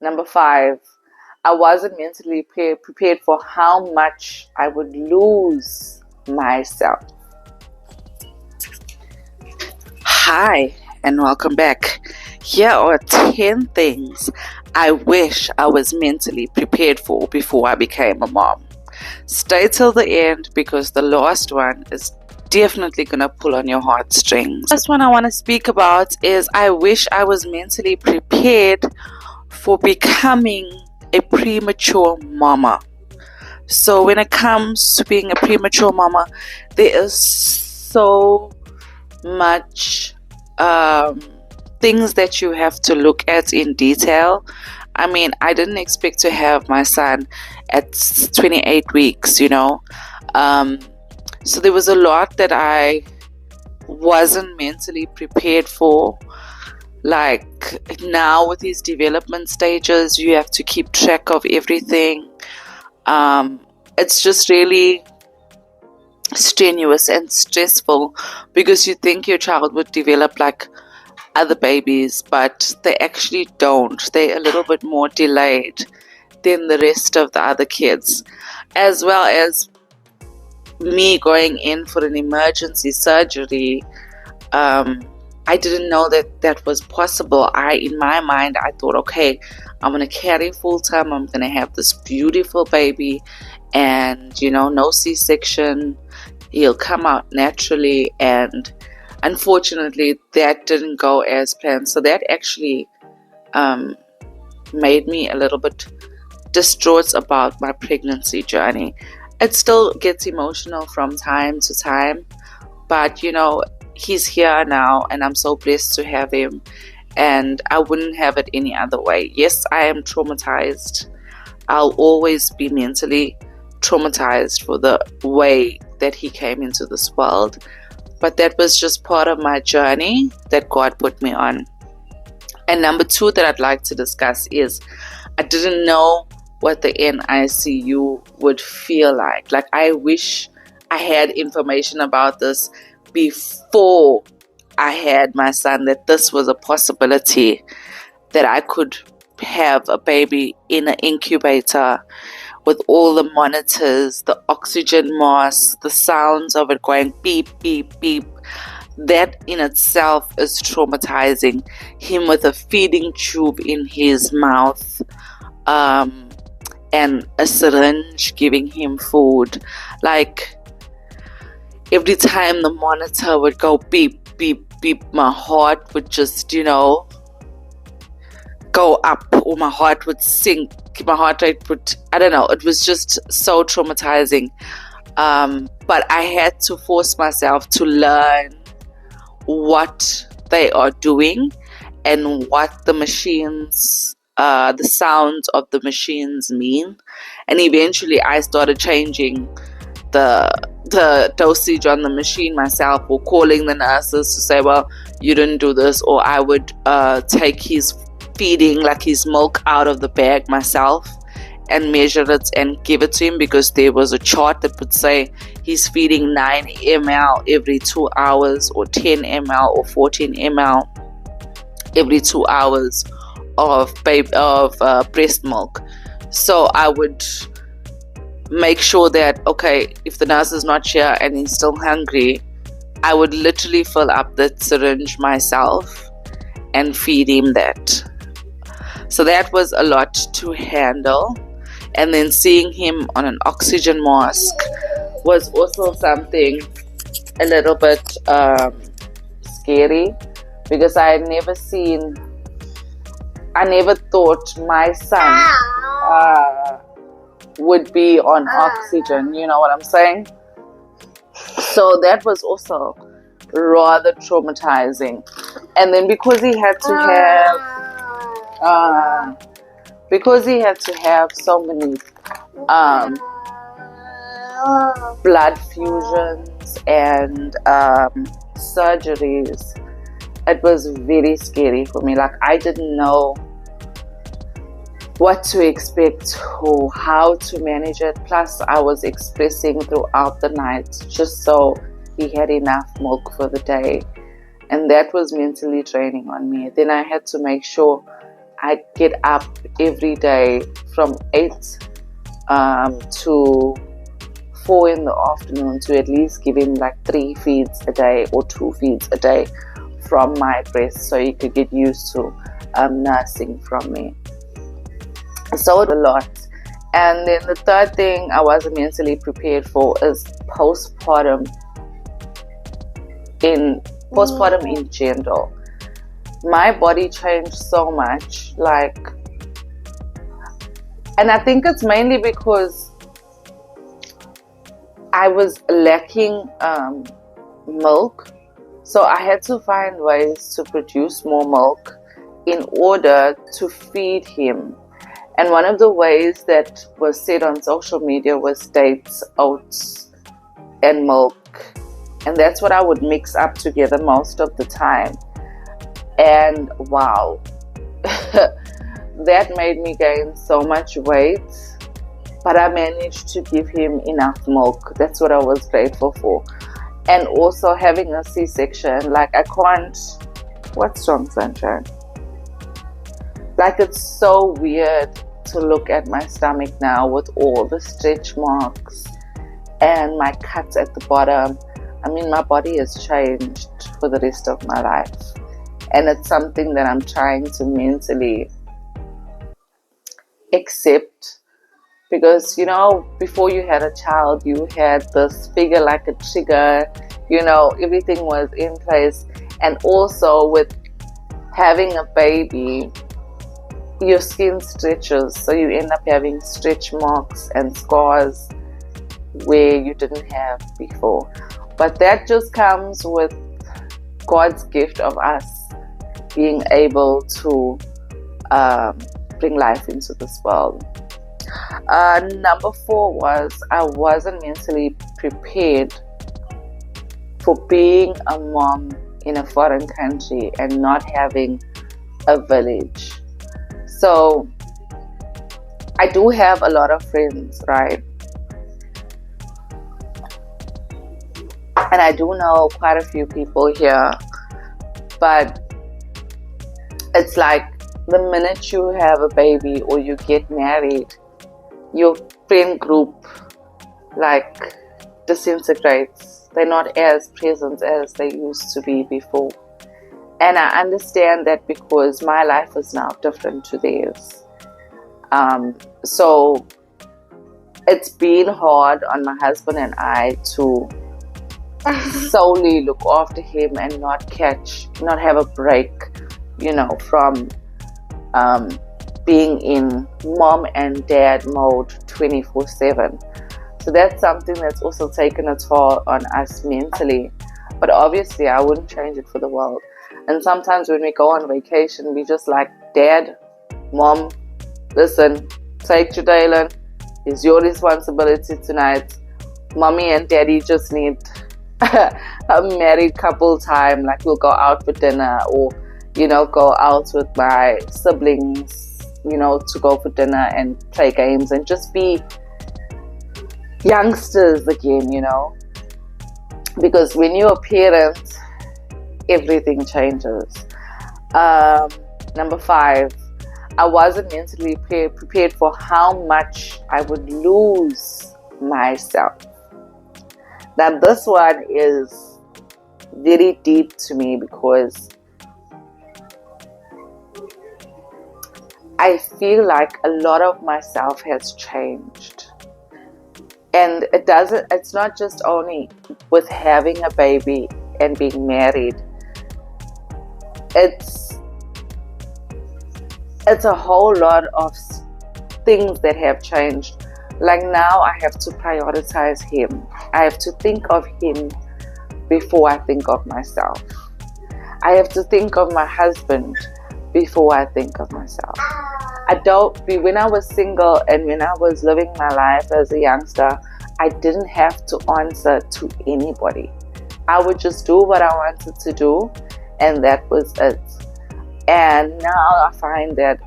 Number 5, I wasn't mentally prepared for how much I would lose myself. Hi, and welcome back. Here are 10 things I wish I was mentally prepared for before I became a mom. Stay till the end because the last one is definitely gonna pull on your heartstrings. The first one I want to speak about is I wish I was mentally prepared for becoming a premature mama. So when it comes to being a premature mama, there is so much things that you have to look at in detail. I mean, I didn't expect to have my son at 28 weeks, so there was a lot that I wasn't mentally prepared for. Like now with these development stages, you have to keep track of everything. It's just really strenuous and stressful because you think your child would develop like other babies, but they actually don't. They're a little bit more delayed than the rest of the other kids. As well as me going in for an emergency surgery, I didn't know that was possible. In my mind, I thought, okay, I'm going to carry full time. I'm going to have this beautiful baby and, no C-section. He'll come out naturally. And unfortunately, that didn't go as planned. So that actually made me a little bit distraught about my pregnancy journey. It still gets emotional from time to time, but he's here now and I'm so blessed to have him, and I wouldn't have it any other way. Yes, I am traumatized. I'll always be mentally traumatized for the way that he came into this world, but that was just part of my journey that God put me on. And number 2 that I'd like to discuss is I didn't know what the NICU would feel like. Like, I wish I had information about this before I had my son, that this was a possibility, that I could have a baby in an incubator with all the monitors, the oxygen mask, the sounds of it going beep, beep, beep. That in itself is traumatizing. Him with a feeding tube in his mouth, and a syringe giving him food. Like, every time the monitor would go beep, beep, beep, my heart would just, go up, or my heart would sink. My heart rate would, I don't know, it was just so traumatizing. But I had to force myself to learn what they are doing and what the machines, the sounds of the machines mean. And eventually I started changing the dosage on the machine myself, or calling the nurses to say, well, you didn't do this. Or I would take his feeding, like his milk, out of the bag myself and measure it and give it to him, because there was a chart that would say he's feeding 9 ml every 2 hours, or 10 ml or 14 ml every 2 hours of breast milk. So I would make sure that, okay, if the nurse is not here and he's still hungry, I would literally fill up the syringe myself and feed him that. So that was a lot to handle. And then seeing him on an oxygen mask was also something a little bit scary, because I never thought my son would be on oxygen, you know what I'm saying? So that was also rather traumatizing. And then because he had to have so many blood fusions and surgeries, it was very scary for me. Like, I didn't know what to expect or how to manage it. Plus, I was expressing throughout the night just so he had enough milk for the day, and that was mentally draining on me. Then I had to make sure I get up every day from 8 to 4 in the afternoon to at least give him like 3 feeds a day or 2 feeds a day from my breast, so he could get used to nursing from me. So a lot. And then the third thing I wasn't mentally prepared for is postpartum in general. My body changed so much, and I think it's mainly because I was lacking milk, so I had to find ways to produce more milk in order to feed him. And one of the ways that was said on social media was dates, oats, and milk. And that's what I would mix up together most of the time. And wow, that made me gain so much weight. But I managed to give him enough milk. That's what I was grateful for. And also having a C-section, I can't... What's wrong, Sunshine? It's so weird to look at my stomach now with all the stretch marks and my cuts at the bottom. I mean, my body has changed for the rest of my life. And it's something that I'm trying to mentally accept. Because, before you had a child, you had this figure like a trigger, everything was in place. And also with having a baby, your skin stretches, so you end up having stretch marks and scars where you didn't have before. But that just comes with God's gift of us being able to bring life into this world. Number 4 was I wasn't mentally prepared for being a mom in a foreign country and not having a village. So I do have a lot of friends, right? And I do know quite a few people here, but it's like the minute you have a baby or you get married, your friend group disintegrates. They're not as present as they used to be before. And I understand that because my life is now different to theirs. So it's been hard on my husband and I to solely look after him and not have a break, from being in mom and dad mode 24/7. So that's something that's also taken a toll on us mentally. But obviously I wouldn't change it for the world. And sometimes when we go on vacation, we just like, Dad, Mom, listen, take Jadalen. It's your responsibility tonight. Mommy and Daddy just need a married couple time. We'll go out for dinner or, go out with my siblings, to go for dinner and play games and just be youngsters again, Because when you're a parent, everything changes. Number 5, I wasn't mentally prepared for how much I would lose myself. Now this one is very deep to me because I feel like a lot of myself has changed. And it's not just only with having a baby and being married. It's a whole lot of things that have changed. Now I have to prioritize him. I have to think of him before I think of myself. I have to think of my husband before I think of myself. When I was single and when I was living my life as a youngster, I didn't have to answer to anybody. I would just do what I wanted to do, and that was it. And now I find that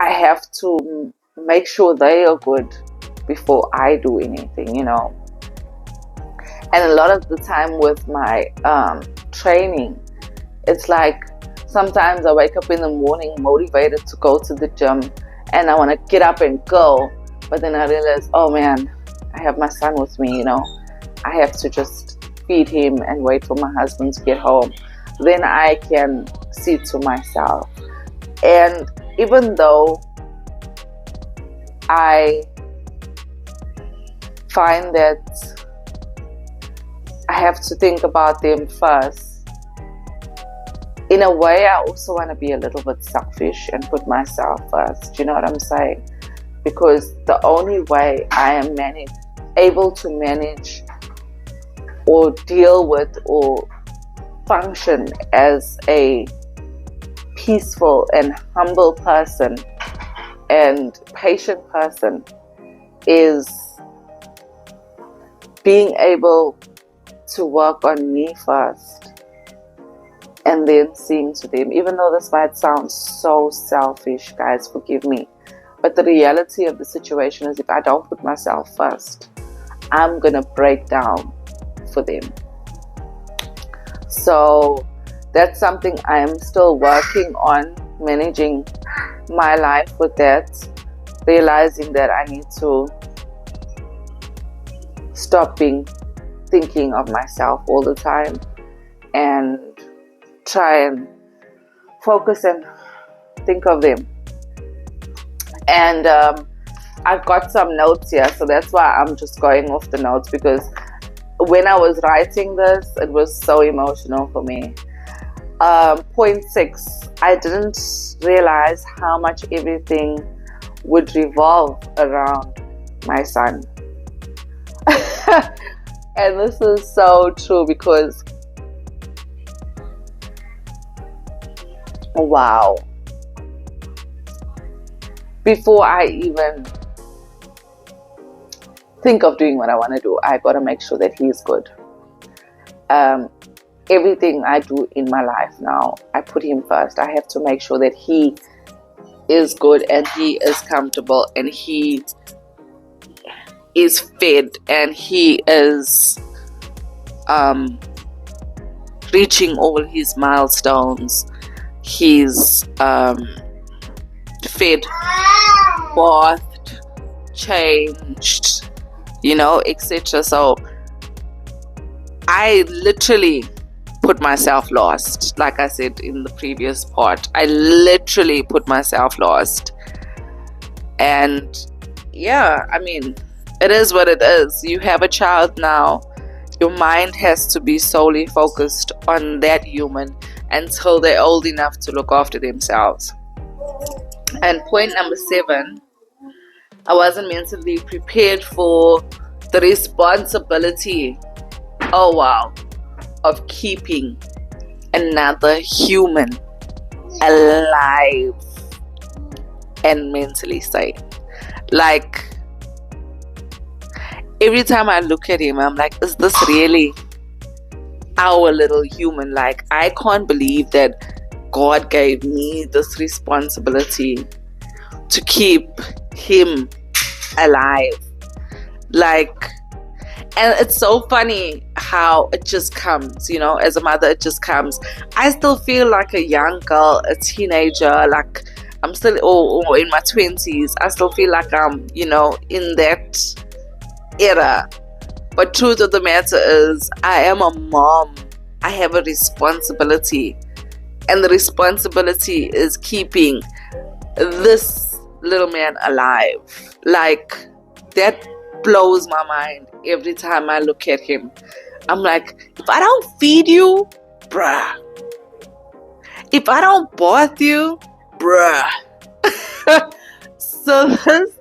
I have to make sure they are good before I do anything, And a lot of the time with my training, it's Sometimes I wake up in the morning motivated to go to the gym and I want to get up and go. But then I realize, oh man, I have my son with me, I have to just feed him and wait for my husband to get home. Then I can see to myself. And even though I find that I have to think about them first, in a way I also want to be a little bit selfish and put myself first. You know what I'm saying? Because the only way I am able to manage or deal with or function as a peaceful and humble person and patient person is being able to work on me first and then seeing to them. Even though this might sound so selfish, guys, forgive me, but the reality of the situation is if I don't put myself first, I'm gonna break down for them. So that's something I am still working on, managing my life with that, realizing that I need to stop thinking of myself all the time and try and focus and think of them. And I've got some notes here, so that's why I'm just going off the notes, because when I was writing this, it was so emotional for me. Point 6, I didn't realize how much everything would revolve around my son. And this is so true because, wow, before I even think of doing what I want to do, I got to make sure that he's good. Everything I do in my life now, I put him first. I have to make sure that he is good and he is comfortable and he is fed and he is reaching all his milestones. He's fed, bathed, changed, etc. So I literally put myself last. Like I said in the previous part, I literally put myself last. And yeah, I mean, it is what it is. You have a child now. Your mind has to be solely focused on that human until they're old enough to look after themselves. And point number 7, I wasn't mentally prepared for the responsibility, oh wow, of keeping another human alive and mentally sane. Like, every time I look at him, I'm like, is this really our little human? Like, I can't believe that God gave me this responsibility to keep him alive. Like, and it's so funny how it just comes, as a mother, it just comes. I still feel like a young girl, a teenager, like I'm still, or in my 20s, I still feel like I'm, in that era. But truth of the matter is, I am a mom. I have a responsibility. And the responsibility is keeping this little man alive. Like, that blows my mind every time I look at him. I'm like, if I don't feed you, bruh. If I don't bath you, bruh. So this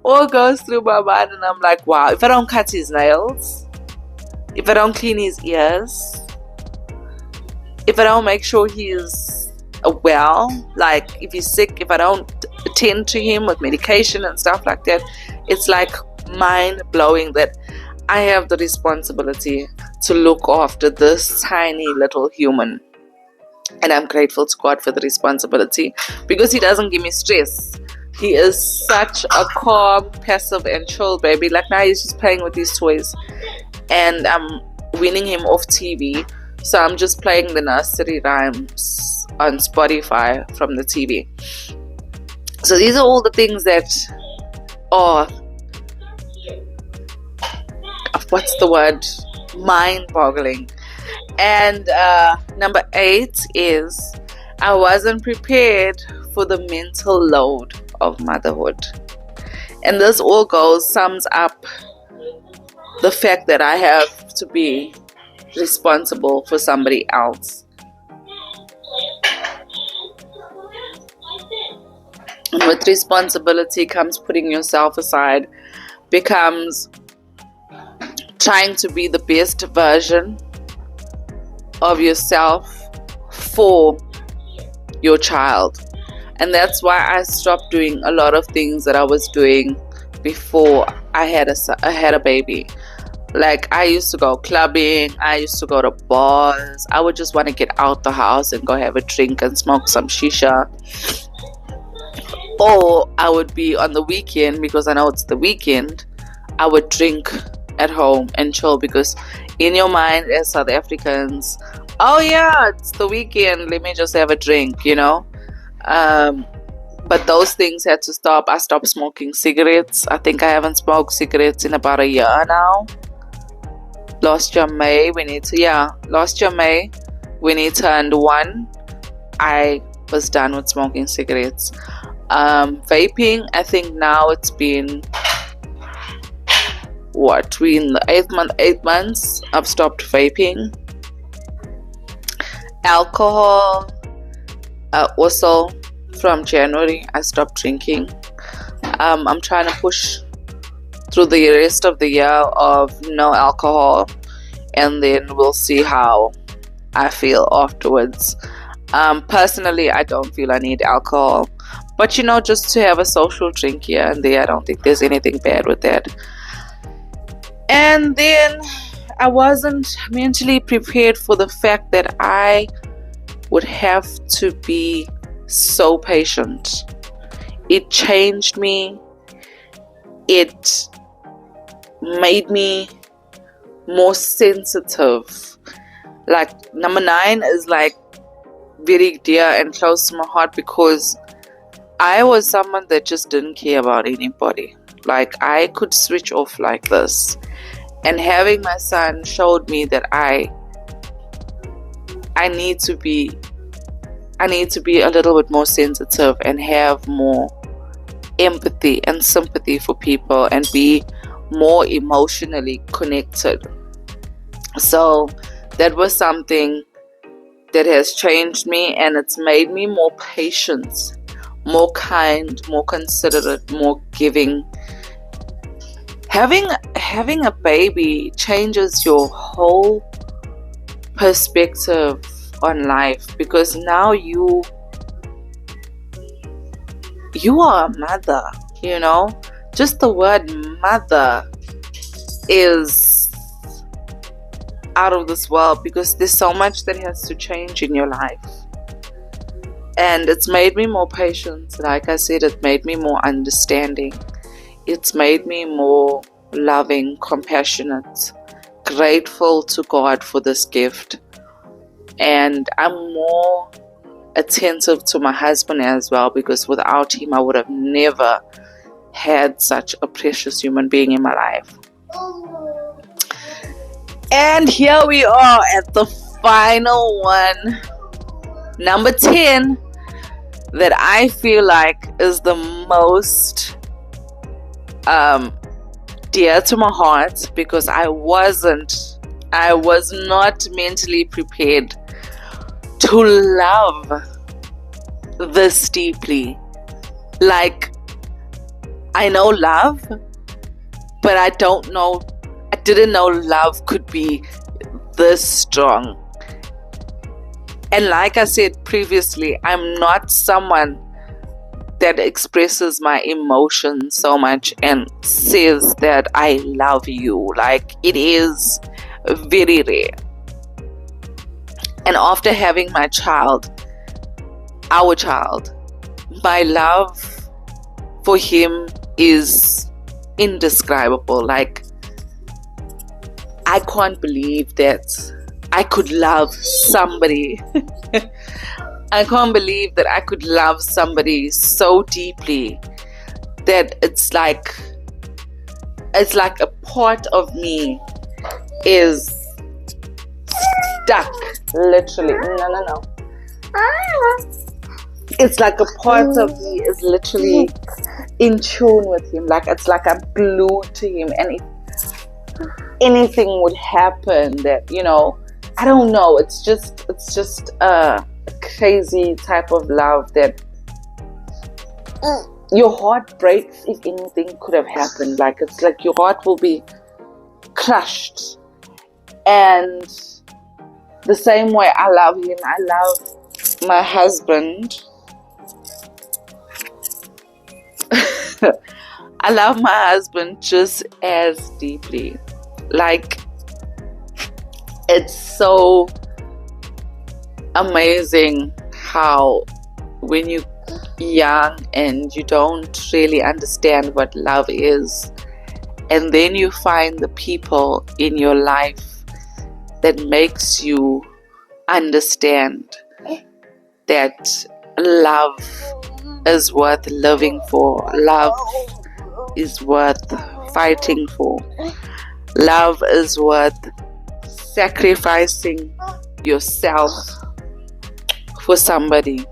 all goes through my mind, and I'm like, wow, if I don't cut his nails, if I don't clean his ears, if I don't make sure he's well, like if he's sick, if I don't attend to him with medication and stuff like that, it's like mind-blowing that I have the responsibility to look after this tiny little human. And I'm grateful to God for the responsibility, because he doesn't give me stress. He is such a calm, passive and chill baby. Like, now he's just playing with his toys and I'm weaning him off TV. So I'm just playing the nursery rhymes on Spotify from the TV. So these are all the things that are, what's the word, mind-boggling. And number 8 is I wasn't prepared for the mental load of motherhood. And this all sums up the fact that I have to be responsible for somebody else. And with responsibility comes putting yourself aside, becomes trying to be the best version of yourself for your child. And that's why I stopped doing a lot of things that I was doing before I had a baby. Like, I used to go clubbing, I used to go to bars. I would just want to get out the house and go have a drink and smoke some shisha. Or I would be on the weekend, because I know it's the weekend, I would drink at home and chill, because in your mind as South Africans, oh yeah, it's the weekend, let me just have a drink, you know. But those things had to stop. I stopped smoking cigarettes. I think I haven't smoked cigarettes in about a year now. Last year May, when he turned 1, I was done with smoking cigarettes. Vaping, I think now it's been between the 8 months I've stopped vaping. Alcohol, also from January I stopped drinking. I'm trying to push through the rest of the year of no alcohol, and then we'll see how I feel afterwards. Personally, I don't feel I need alcohol, but you know, just to have a social drink here and there, I don't think there's anything bad with that. And then I wasn't mentally prepared for the fact that I would have to be so patient. It changed me. It made me more sensitive. Like, number 9 is like very dear and close to my heart, because I was someone that just didn't care about anybody. Like, I could switch off like this. And having my son showed me that I need to be a little bit more sensitive and have more empathy and sympathy for people and be more emotionally connected. So that was something that has changed me, and it's made me more patient, more kind, more considerate, more giving. Having a baby changes your whole perspective on life, because now you are a mother, you know. Just the word mother is out of this world, because there's so much that has to change in your life. And it's made me more patient. Like I said, it made me more understanding. It's made me more loving, compassionate, grateful to God for this gift. And I'm more attentive to my husband as well, because without him I would have never had such a precious human being in my life. And here we are at the final one, number 10, that I feel like is the most dear to my heart, because I was not mentally prepared to love this deeply. Like, I know love, but I didn't know love could be this strong. And like I said previously, I'm not someone that expresses my emotions so much and says that I love you. Like, it is very rare. And after having my child, our child, my love for him is indescribable. Like, I can't believe that I could love somebody I can't believe that I could love somebody so deeply that it's like a part of me is stuck, literally. No. It's like a part of me is literally in tune with him. Like it's like I'm glued to him, and if anything would happen that, I don't know, it's just a crazy type of love that your heart breaks if anything could have happened. Like it's like your heart will be crushed. And the same way I love him, I love my husband. I love my husband just as deeply. Like, it's so amazing how when you're young and you don't really understand what love is, and then you find the people in your life that makes you understand that love is worth living for. Love is worth fighting for. Love is worth sacrificing yourself for somebody.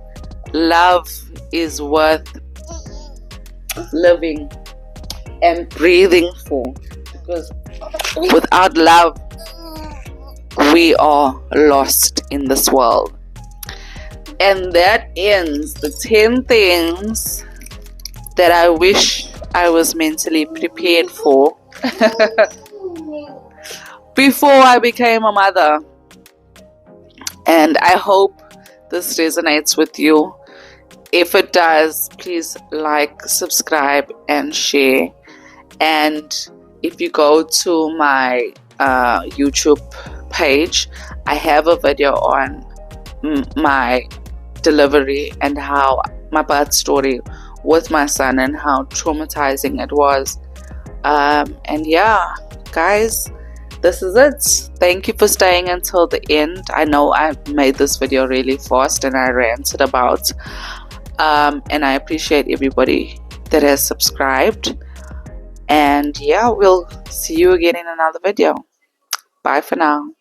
Love is worth living and breathing for, because without love we are lost in this world. And that ends the 10 things that I wish I was mentally prepared for before I became a mother. And I hope this resonates with you. If it does, please like, subscribe, and share. And if you go to my YouTube page, I have a video on my delivery and how my birth story with my son and how traumatizing it was. And yeah, guys, this is it. Thank you for staying until the end. I know I made this video really fast and I ranted about, and I appreciate everybody that has subscribed. And yeah, we'll see you again in another video. Bye for now.